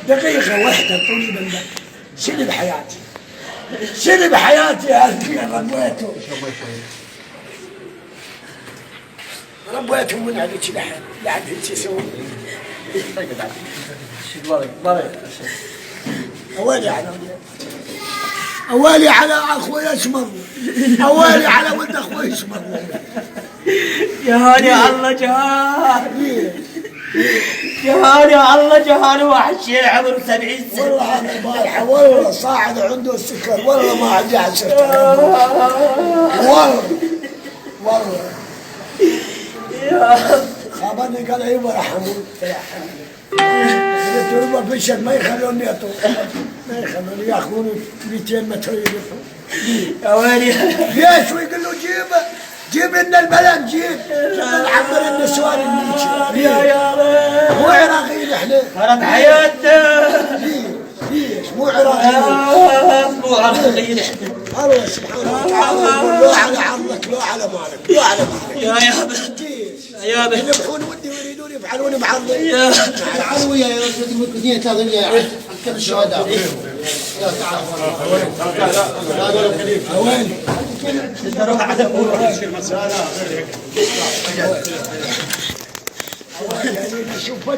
دقيقة واحدة طولي بالله. سلب حياتي سلب حياتي يا أخي ربيته ربيته من عليك لحد انت تسوي أوالي على أخوي أسمر أوالي على ولد أخوي أسمر جهاني الله جهان جهاني الله جهاني وحشي عمره 70 سنة والله أنا البارحة والله صاعد عنده السكر والله ما عندي على سكر والله خابني قال ايوه رحمون قلت له بشر ما يخلوني اطوف ما يخلوني ياخذوني 200 متر يلفوا يا ويلي ليش ويقول له جيب لنا البلد جيب نعمر النسوان النيتشي يا مو عراقيين احنا خرب حياتنا ليش مو عراقيين مو عراقيين احنا الله سبحانه وتعالى يقول له على عرضك لا على مالك لا على مالك يا يابا يذبحون ودي ويريدون يفعلون بعرضي يا العلوية يا رجل المكنية تظل عند كل الشهداء وين؟ نروح على شوف